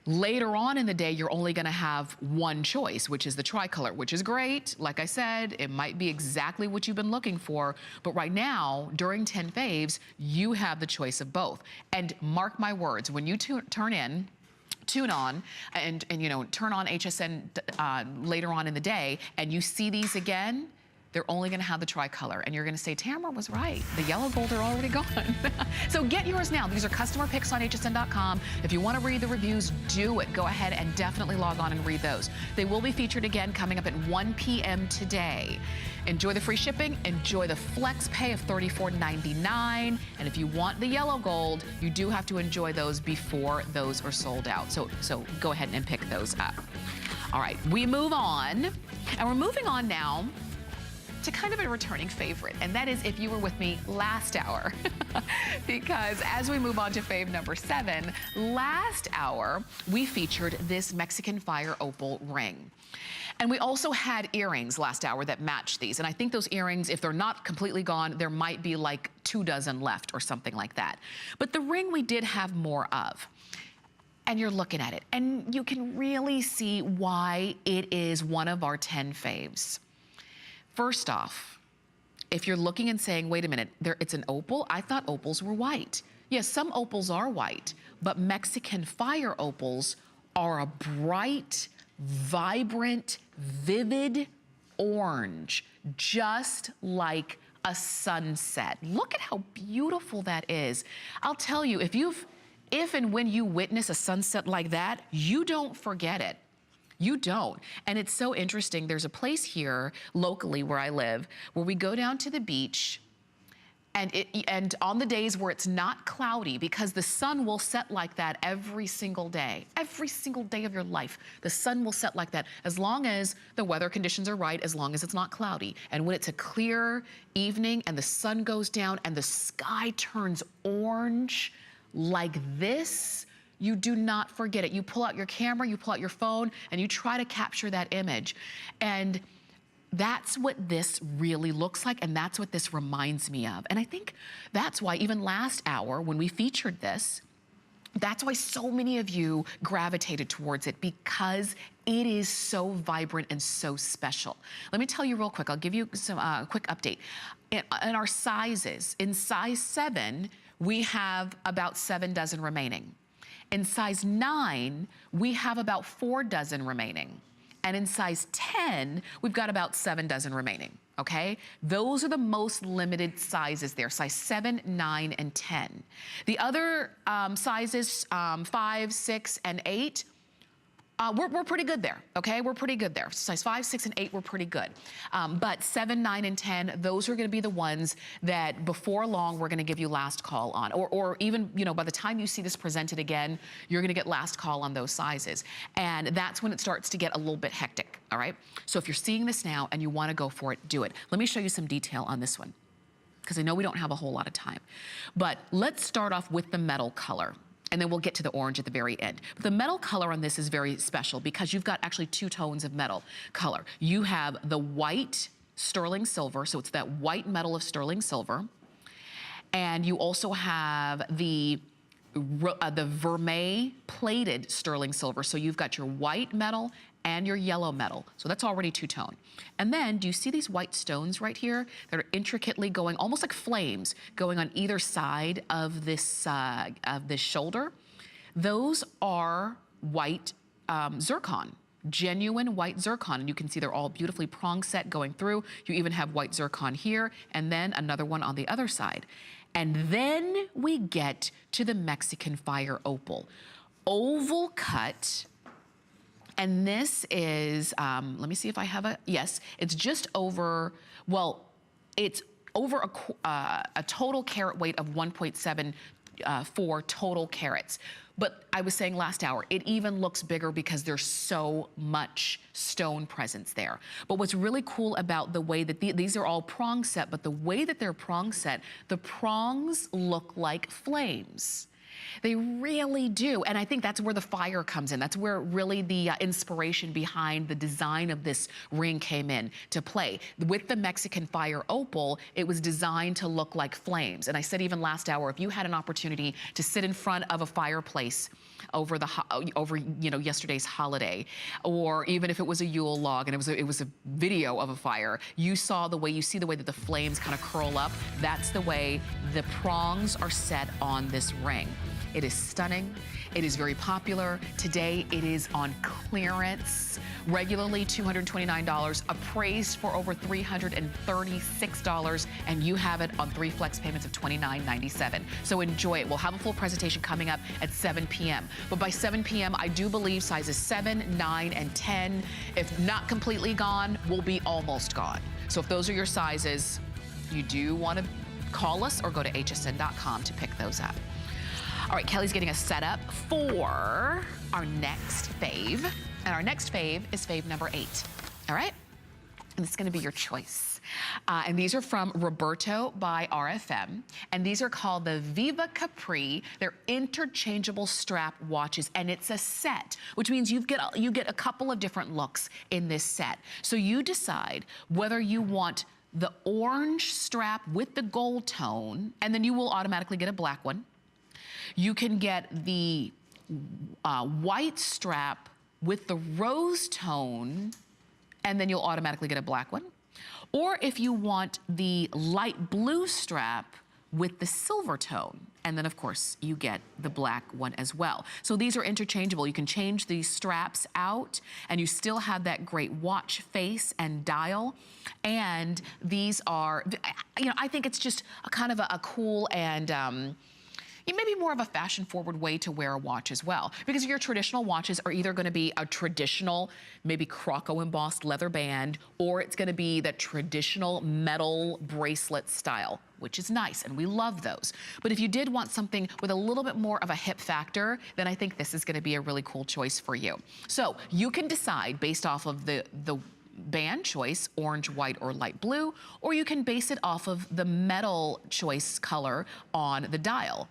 later on in the day, you're only gonna have one choice, which is the tricolor, which is great. Like I said, it might be exactly what you've been looking for, but right now, during 10 faves, you have the choice of both. And mark my words, when you tune on and turn on HSN later on in the day, and you see these again, they're only gonna have the tricolor. And you're gonna say, Tamara was right. The yellow gold are already gone. So get yours now. These are customer picks on hsn.com. If you wanna read the reviews, do it. Go ahead and definitely log on and read those. They will be featured again coming up at 1 p.m. today. Enjoy the free shipping, enjoy the flex pay of $34.99. And if you want the yellow gold, you do have to enjoy those before those are sold out. So go ahead and pick those up. All right, we move on. And we're moving on now to kind of a returning favorite, and that is if you were with me last hour. Because as we move on to fave number 7, last hour we featured this Mexican Fire Opal ring. And we also had earrings last hour that matched these. And I think those earrings, if they're not completely gone, there might be like 2 dozen left or something like that. But the ring we did have more of. And you're looking at it, and you can really see why it is one of our 10 faves. First off, if you're looking and saying, wait a minute, it's an opal? I thought opals were white. Yes, some opals are white, but Mexican Fire opals are a bright, vibrant, vivid orange, just like a sunset. Look at how beautiful that is. I'll tell you, if and when you witness a sunset like that, you don't forget it. You don't. And it's so interesting. There's a place here locally where I live where we go down to the beach, and on the days where it's not cloudy, because the sun will set like that every single day of your life. The sun will set like that as long as the weather conditions are right, as long as it's not cloudy. And when it's a clear evening and the sun goes down and the sky turns orange like this, you do not forget it. You pull out your camera, you pull out your phone, and you try to capture that image. And that's what this really looks like, and that's what this reminds me of. And I think that's why even last hour when we featured this, that's why so many of you gravitated towards it, because it is so vibrant and so special. Let me tell you real quick, I'll give you some quick update. In our sizes, in size 7, we have about 7 dozen remaining. In size 9, we have about 4 dozen remaining. And in size 10, we've got about 7 dozen remaining, okay? Those are the most limited sizes there, size 7, 9, and 10. The other sizes, 5, 6, and 8, we're pretty good there, okay? We're pretty good there. Size 5, 6, and 8, we're pretty good. But 7, 9, and 10, those are gonna be the ones that before long we're gonna give you last call on. Or even, you know, by the time you see this presented again, you're gonna get last call on those sizes. And that's when it starts to get a little bit hectic, all right? So if you're seeing this now and you wanna go for it, do it. Let me show you some detail on this one, because I know we don't have a whole lot of time. But let's start off with the metal color, and then we'll get to the orange at the very end. But the metal color on this is very special because you've got actually 2 tones of metal color. You have the white sterling silver, so it's that white metal of sterling silver, and you also have the vermeil plated sterling silver. So you've got your white metal and your yellow metal. So that's already 2-tone. And then, do you see these white stones right here that are intricately going, almost like flames, going on either side of this shoulder? Those are white zircon, genuine white zircon. And you can see they're all beautifully prong set going through. You even have white zircon here, and then another one on the other side. And then we get to the Mexican Fire Opal. Oval cut. And this is, let me see if I have yes, it's just over, well, it's over a total carat weight of 1.74 total carats. But I was saying last hour, it even looks bigger because there's so much stone presence there. But what's really cool about the way that these are all prong set, but the way that they're prong set, the prongs look like flames. They really do, and I think that's where the fire comes in. That's where really the inspiration behind the design of this ring came in to play. With the Mexican Fire Opal, it was designed to look like flames. And I said even last hour, if you had an opportunity to sit in front of a fireplace over you know, yesterday's holiday, or even if it was a Yule log and it was a video of a fire, you see the way that the flames kind of curl up. That's the way the prongs are set on this ring. It is stunning. It is very popular. Today, it is on clearance. Regularly $229, appraised for over $336, and you have it on 3 flex payments of $29.97. So enjoy it. We'll have a full presentation coming up at 7 p.m. But by 7 p.m., I do believe sizes 7, 9, and 10, if not completely gone, will be almost gone. So if those are your sizes, you do want to call us or go to hsn.com to pick those up. All right, Kelly's getting us set up for our next fave. And our next fave is fave number 8. All right? And it's gonna be your choice. And these are from Roberto by RFM. And these are called the Viva Capri. They're interchangeable strap watches, and it's a set, which means you get a couple of different looks in this set. So you decide whether you want the orange strap with the gold tone, and then you will automatically get a black one. You can get the white strap with the rose tone, and then you'll automatically get a black one. Or if you want the light blue strap with the silver tone, and then of course you get the black one as well. So these are interchangeable. You can change these straps out and you still have that great watch face and dial. And these are, you know, I think it's just a kind of a cool and maybe more of a fashion-forward way to wear a watch as well. Because your traditional watches are either gonna be a traditional, maybe Croco embossed leather band, or it's gonna be the traditional metal bracelet style, which is nice, and we love those. But if you did want something with a little bit more of a hip factor, then I think this is gonna be a really cool choice for you. So you can decide based off of the band choice, orange, white, or light blue, or you can base it off of the metal choice color on the dial.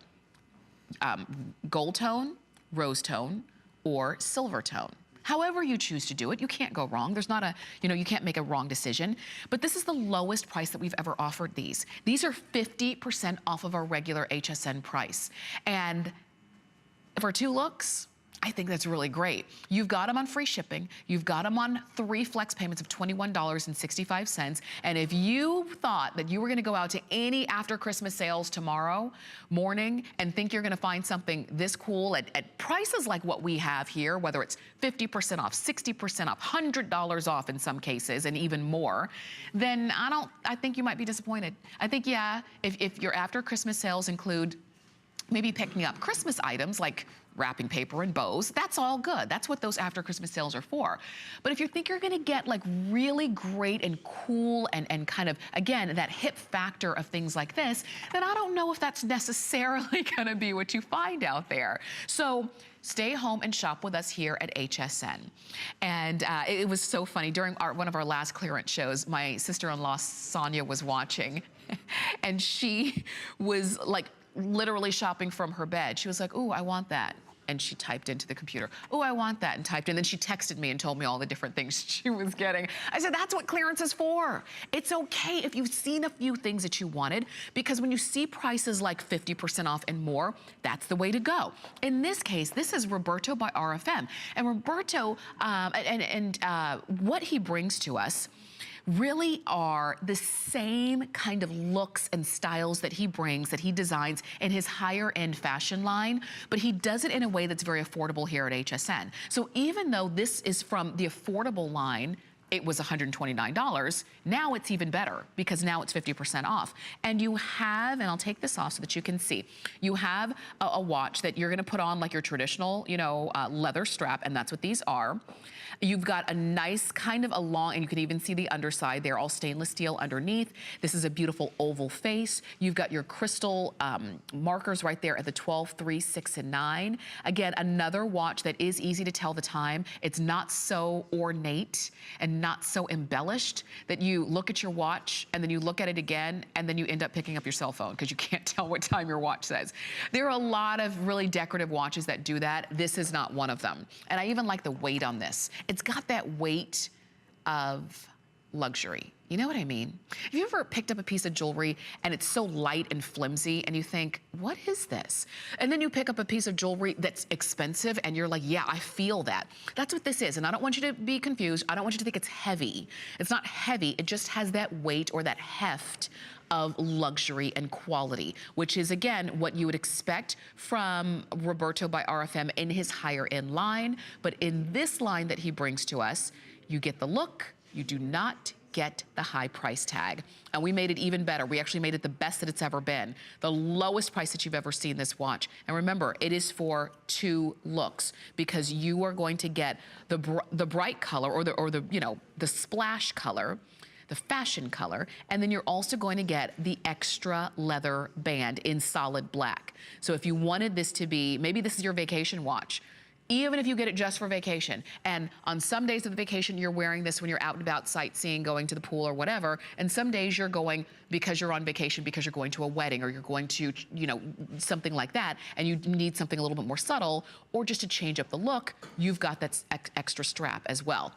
Gold tone, rose tone, or silver tone. However you choose to do it, you can't go wrong. There's not a, you can't make a wrong decision. But this is the lowest price that we've ever offered these. These are 50% off of our regular HSN price. And for 2 looks, I think that's really great. You've got them on free shipping. You've got them on 3 flex payments of $21.65. And if you thought that you were gonna go out to any after Christmas sales tomorrow morning and think you're gonna find something this cool at prices like what we have here, whether it's 50% off, 60% off, $100 off in some cases, and even more, then I think you might be disappointed. I think, yeah, if your after Christmas sales include maybe picking up Christmas items like wrapping paper and bows, that's all good. That's what those after Christmas sales are for. But if you think you're gonna get like really great and cool and kind of, again, that hip factor of things like this, then I don't know if that's necessarily gonna be what you find out there. So stay home and shop with us here at HSN. And it was so funny. During one of our last clearance shows, my sister-in-law, Sonia, was watching, and she was like literally shopping from her bed. She was like, ooh, I want that. And she typed into the computer, oh, I want that, and typed in. Then she texted me and told me all the different things she was getting. I said, that's what clearance is for. It's okay if you've seen a few things that you wanted, because when you see prices like 50% off and more, that's the way to go. In this case, this is Roberto by RFM. And Roberto, what he brings to us really are the same kind of looks and styles that he brings, that he designs in his higher end fashion line, but he does it in a way that's very affordable here at HSN. So even though this is from the affordable line, it was $129. Now it's even better because now it's 50% off. And you have, and I'll take this off so that you can see, you have a watch that you're gonna put on like your traditional, leather strap, and that's what these are. You've got a nice kind of a long, and you can even see the underside. They're all stainless steel underneath. This is a beautiful oval face. You've got your crystal markers right there at the 12, 3, 6, and 9. Again, another watch that is easy to tell the time. It's not so ornate and not so embellished that you look at your watch and then you look at it again and then you end up picking up your cell phone because you can't tell what time your watch says. There are a lot of really decorative watches that do that. This is not one of them. And I even like the weight on this. It's got that weight of luxury. You know what I mean? Have you ever picked up a piece of jewelry and it's so light and flimsy and you think, what is this? And then you pick up a piece of jewelry that's expensive and you're like, yeah, I feel that. That's what this is. And I don't want you to be confused. I don't want you to think it's heavy. It's not heavy. It just has that weight or that heft of luxury and quality, which is, again, what you would expect from Roberto by RFM in his higher end line. But in this line that he brings to us, you get the look, you do not get the high price tag. And we made it even better. We actually made it the best that it's ever been. The lowest price that you've ever seen this watch. And remember, it is for 2 looks because you are going to get the bright color or the splash color, the fashion color, and then you're also going to get the extra leather band in solid black. So if you wanted this to be, maybe this is your vacation watch, even if you get it just for vacation, and on some days of the vacation you're wearing this when you're out and about sightseeing, going to the pool or whatever, and some days you're going because you're on vacation, because you're going to a wedding or you're going to, something like that, and you need something a little bit more subtle, or just to change up the look, you've got that extra strap as well.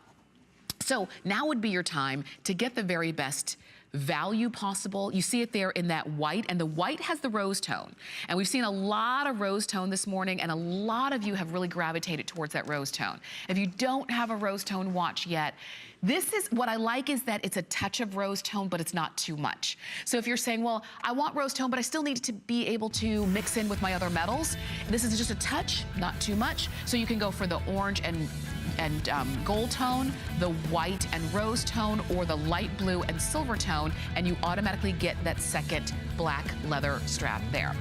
So now would be your time to get the very best value possible. You see it there in that white, and the white has the rose tone. And we've seen a lot of rose tone this morning, and a lot of you have really gravitated towards that rose tone. If you don't have a rose tone watch yet, this is, what I like is that it's a touch of rose tone, but it's not too much. So if you're saying, well, I want rose tone, but I still need to be able to mix in with my other metals, this is just a touch, not too much. So you can go for the orange and gold tone, the white and rose tone, or the light blue and silver tone, and you automatically get that second black leather strap there.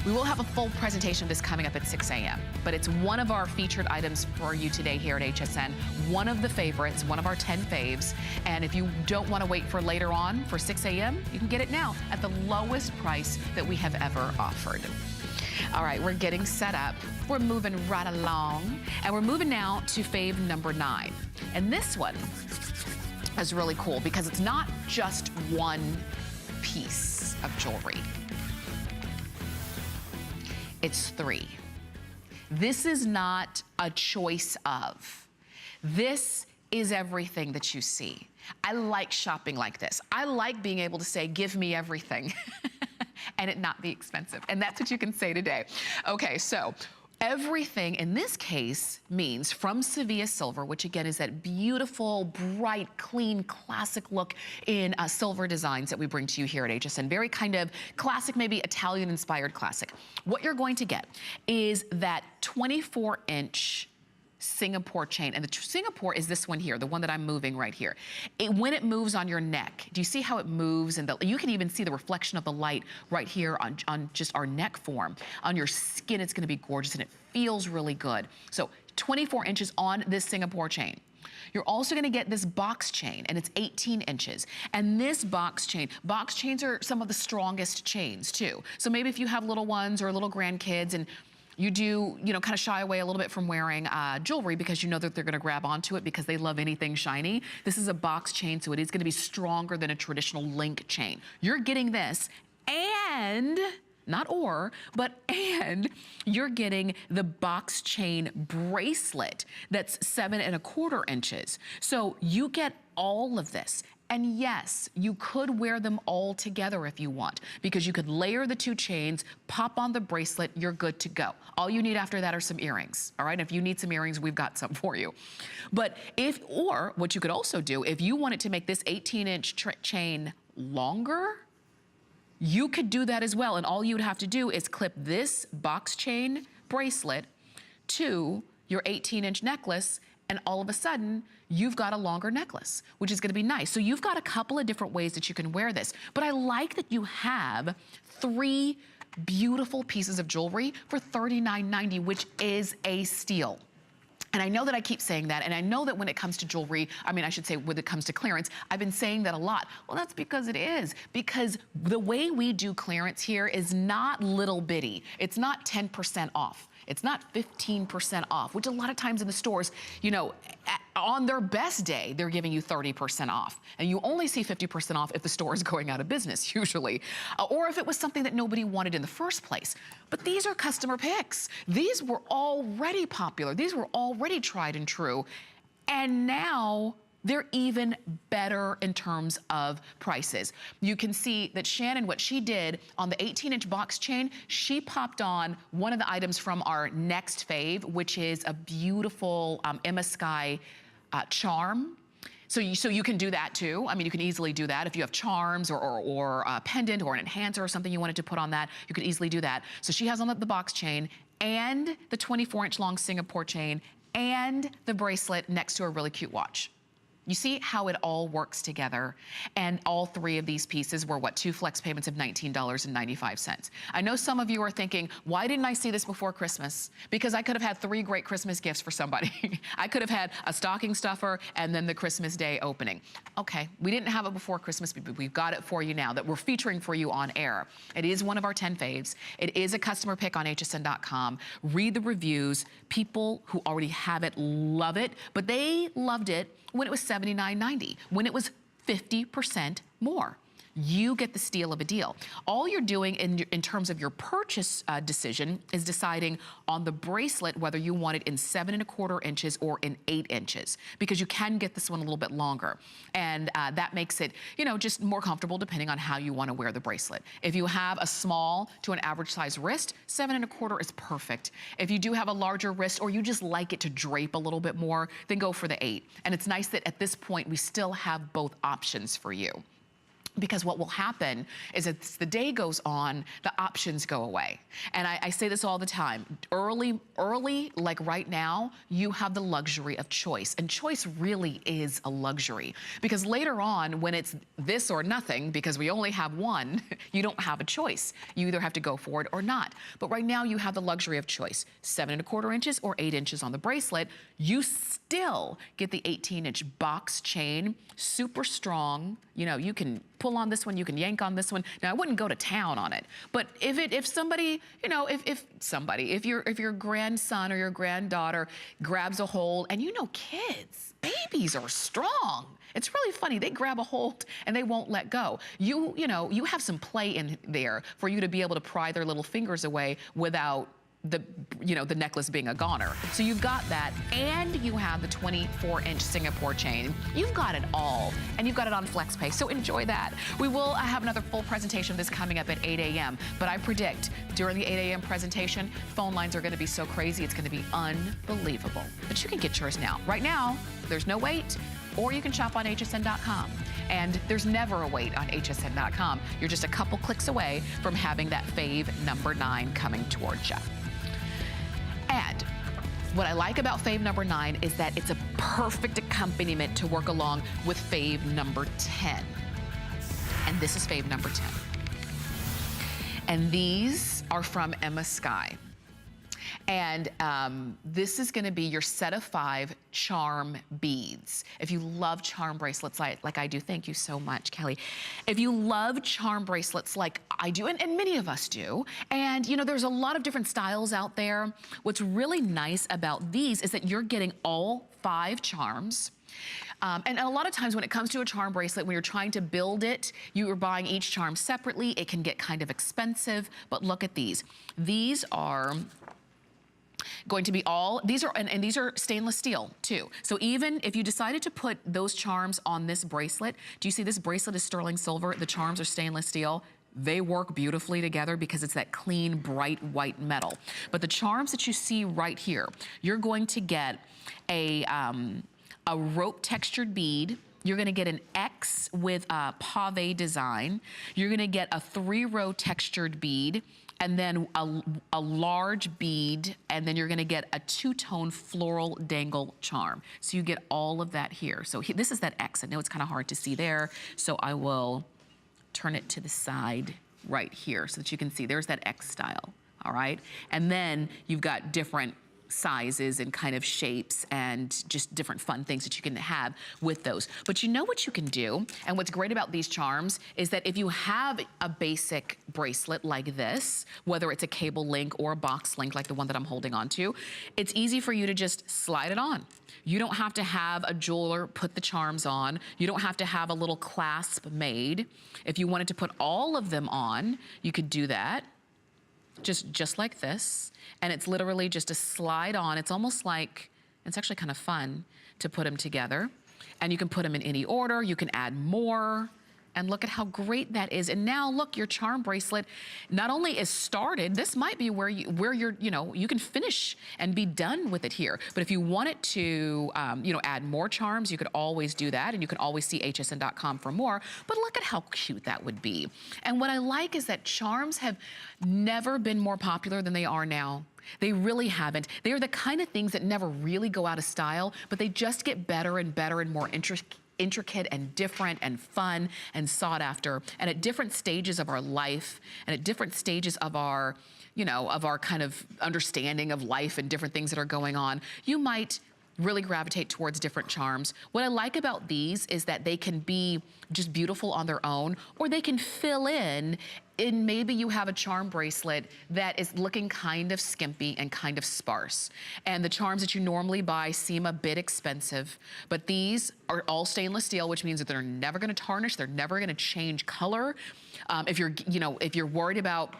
We will have a full presentation of this coming up at 6 a.m., but it's one of our featured items for you today here at HSN, one of the favorites, one of our 10 faves, and if you don't want to wait for later on for 6 a.m., you can get it now at the lowest price that we have ever offered. All right, we're getting set up. We're moving right along, and we're moving now to fave number 9. And this one is really cool because it's not just one piece of jewelry. It's 3. This is not a choice of. This is everything that you see. I like shopping like this. I like being able to say, give me everything, and it not be expensive. And that's what you can say today. Okay, so everything in this case means from Sevilla Silver, which again is that beautiful, bright, clean, classic look in silver designs that we bring to you here at HSN. Very kind of classic, maybe Italian-inspired classic. What you're going to get is that 24-inch Singapore chain, and the Singapore is this one here, the one that I'm moving right here. When it moves on your neck, do you see how it moves? And you can even see the reflection of the light right here on just our neck form. On your skin, it's gonna be gorgeous, and it feels really good. So 24 inches on this Singapore chain. You're also gonna get this box chain, and it's 18 inches. And this box chains are some of the strongest chains too. So maybe if you have little ones or little grandkids, and you do, you know, kind of shy away a little bit from wearing jewelry because you know that they're gonna grab onto it because they love anything shiny. This is a box chain, so it is gonna be stronger than a traditional link chain. You're getting this, and, not or, but and, you're getting the box chain bracelet that's 7¼ inches. So you get all of this. And yes, you could wear them all together if you want, because you could layer the two chains, pop on the bracelet, you're good to go. All you need after that are some earrings, all right? If you need some earrings, we've got some for you. But or what you could also do, if you wanted to make this 18-inch chain longer, you could do that as well. And all you would have to do is clip this box chain bracelet to your 18-inch necklace, and all of a sudden, you've got a longer necklace, which is gonna be nice. So you've got a couple of different ways that you can wear this. But I like that you have 3 beautiful pieces of jewelry for $39.90, which is a steal. And I know that I keep saying that, and I know that when it comes to jewelry, I mean, I should say when it comes to clearance, I've been saying that a lot. Well, that's because it is. Because the way we do clearance here is not little bitty. It's not 10% off. It's not 15% off, which a lot of times in the stores, you know, on their best day, they're giving you 30% off. And you only see 50% off if the store is going out of business, usually. Or if it was something that nobody wanted in the first place. But these are customer picks. These were already popular. These were already tried and true. And now they're even better in terms of prices. You can see that Shannon, what she did on the 18-inch box chain, she popped on one of the items from our next fave, which is a beautiful Emma Sky charm. So you can do that too. I mean, you can easily do that. If you have charms or a pendant or an enhancer or something you wanted to put on that, you could easily do that. So she has on the box chain and the 24-inch long Singapore chain and the bracelet next to a really cute watch. You see how it all works together. And all 3 of these pieces were what, 2 flex payments of $19.95. I know some of you are thinking, why didn't I see this before Christmas? Because I could have had 3 great Christmas gifts for somebody. I could have had a stocking stuffer and then the Christmas Day opening. Okay, we didn't have it before Christmas, but we've got it for you now that we're featuring for you on air. It is one of our 10 faves. It is a customer pick on hsn.com. Read the reviews. People who already have it love it, but they loved it when it was $79.90, when it was 50% more. You get the steal of a deal. All you're doing in terms of your purchase decision is deciding on the bracelet whether you want it in 7¼ inches or in 8 inches, because you can get this one a little bit longer. And that makes it, you know, just more comfortable depending on how you want to wear the bracelet. If you have a small to an average size wrist, 7¼ is perfect. If you do have a larger wrist or you just like it to drape a little bit more, then go for the 8. And it's nice that at this point we still have both options for you. Because what will happen is as the day goes on, the options go away. And I say this all the time. Early, like right now, you have the luxury of choice. And choice really is a luxury. Because later on, when it's this or nothing, because we only have one, you don't have a choice. You either have to go for it or not. But right now, you have the luxury of choice. 7¼ inches or 8 inches on the bracelet. You still get the 18-inch box chain, super strong. You know, you can pull on this one, you can yank on this one. Now, I wouldn't go to town on it, but if somebody, you know, if your grandson or your granddaughter grabs a hold, and you know, kids, babies are strong. It's really funny. They grab a hold and they won't let go. You know, you have some play in there for you to be able to pry their little fingers away without the necklace being a goner. So you've got that, and you have the 24-inch Singapore chain. You've got it all, and you've got it on FlexPay, so enjoy that. We will have another full presentation of this coming up at 8 a.m., but I predict during the 8 a.m. presentation, phone lines are gonna be so crazy, it's gonna be unbelievable. But you can get yours now. Right now, there's no wait, or you can shop on hsn.com. And there's never a wait on hsn.com. You're just a couple clicks away from having that fave number 9 coming towards you. And what I like about fave number 9 is that it's a perfect accompaniment to work along with fave number 10. And this is fave number 10. And these are from Emma Sky. And this is gonna be your set of 5 charm beads. If you love charm bracelets like I do, thank you so much, Kelly. If you love charm bracelets like I do, and many of us do, and you know, there's a lot of different styles out there. What's really nice about these is that you're getting all 5 charms. And a lot of times when it comes to a charm bracelet, when you're trying to build it, you are buying each charm separately. It can get kind of expensive, but look at these. These are going to be these are stainless steel too. So even if you decided to put those charms on this bracelet, do you see this bracelet is sterling silver, the charms are stainless steel. They work beautifully together because it's that clean, bright white metal. But the charms that you see right here, you're going to get a rope textured bead. You're gonna get an X with a pave design. You're gonna get a 3-row textured bead, and then a large bead, and then you're gonna get a 2-tone floral dangle charm. So you get all of that here. So this is that X. I know it's kind of hard to see there, so I will turn it to the side right here so that you can see there's that X style, all right? And then you've got different sizes and kind of shapes and just different fun things that you can have with those. But you know what you can do, and what's great about these charms is that if you have a basic bracelet like this, whether it's a cable link or a box link like the one that I'm holding on to, it's easy for you to just slide it on. You don't have to have a jeweler put the charms on. You don't have to have a little clasp made. If you wanted to put all of them on, you could do that. Just like this, and it's literally just a slide on. It's almost like, it's actually kind of fun to put them together, and you can put them in any order. You can add more, and look at how great that is. And now look, your charm bracelet not only is started, this might be where you're, you know, you can finish and be done with it here. But if you wanted to, you know, add more charms, you could always do that, and you can always see hsn.com for more. But look at how cute that would be. And what I like is that charms have never been more popular than they are now. They really haven't. They are the kind of things that never really go out of style, but they just get better and better and more intricate and different and fun and sought after. And at different stages of our life and at different stages of our, you know, of our kind of understanding of life and different things that are going on, you might really gravitate towards different charms. What I like about these is that they can be just beautiful on their own, or they can fill in maybe you have a charm bracelet that is looking kind of skimpy and kind of sparse. And the charms that you normally buy seem a bit expensive, but these are all stainless steel, which means that they're never gonna tarnish, they're never gonna change color. If you're worried about,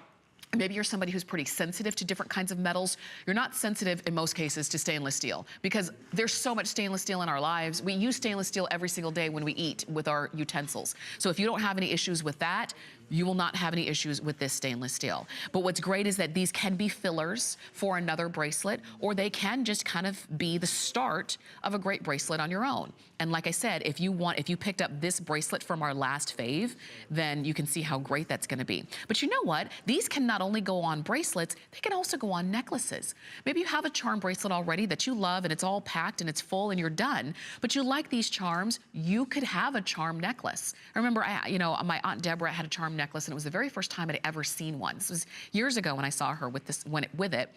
maybe you're somebody who's pretty sensitive to different kinds of metals. You're not sensitive in most cases to stainless steel because there's so much stainless steel in our lives. We use stainless steel every single day when we eat with our utensils. So if you don't have any issues with that, you will not have any issues with this stainless steel. But what's great is that these can be fillers for another bracelet, or they can just kind of be the start of a great bracelet on your own. And like I said, if you picked up this bracelet from our last fave, then you can see how great that's gonna be. But you know what? These can not only go on bracelets, they can also go on necklaces. Maybe you have a charm bracelet already that you love and it's all packed and it's full and you're done, but you like these charms, you could have a charm necklace. I remember, my Aunt Deborah had a charm necklace, and it was the very first time I'd ever seen one. This was years ago when I saw her with it.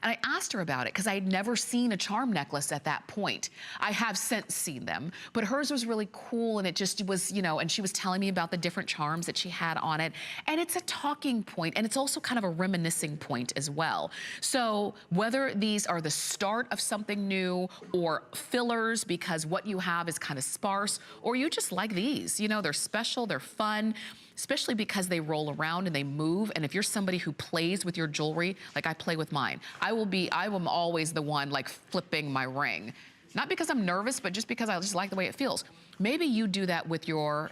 And I asked her about it because I had never seen a charm necklace at that point. I have since seen them, but hers was really cool, and it just was, and she was telling me about the different charms that she had on it. And it's a talking point, and it's also kind of a reminiscing point as well. So whether these are the start of something new or fillers because what you have is kind of sparse, or you just like these, they're special, they're fun. especially because they roll around and they move. And if you're somebody who plays with your jewelry, like I play with mine, I am always the one like flipping my ring. Not because I'm nervous, but just because I just like the way it feels. Maybe you do that with your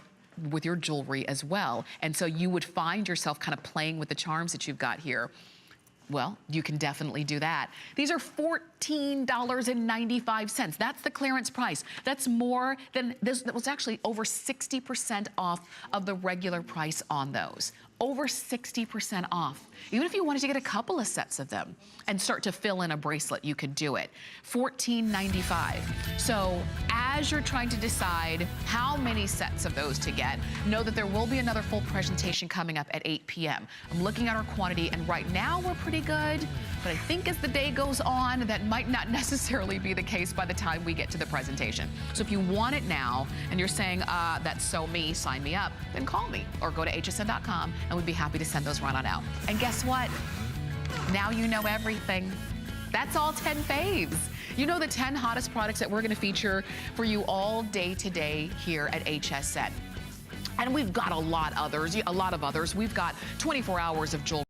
jewelry as well. And so you would find yourself kind of playing with the charms that you've got here. Well, you can definitely do that. These are $14.95. That's the clearance price. That's more than this. That was actually over 60% off of the regular price on those. Over 60% off. Even if you wanted to get a couple of sets of them and start to fill in a bracelet, you could do it. $14.95. So as you're trying to decide how many sets of those to get, know that there will be another full presentation coming up at 8 p.m. I'm looking at our quantity, and right now we're pretty good, but I think as the day goes on, that might not necessarily be the case by the time we get to the presentation. So if you want it now, and you're saying, that's so me, sign me up, then call me or go to hsn.com, and we'd be happy to send those right on out. And guess what? Now you know everything. That's all 10 faves. You know the 10 hottest products that we're going to feature for you all day today here at HSN. And we've got a lot of others. We've got 24 hours of jewelry.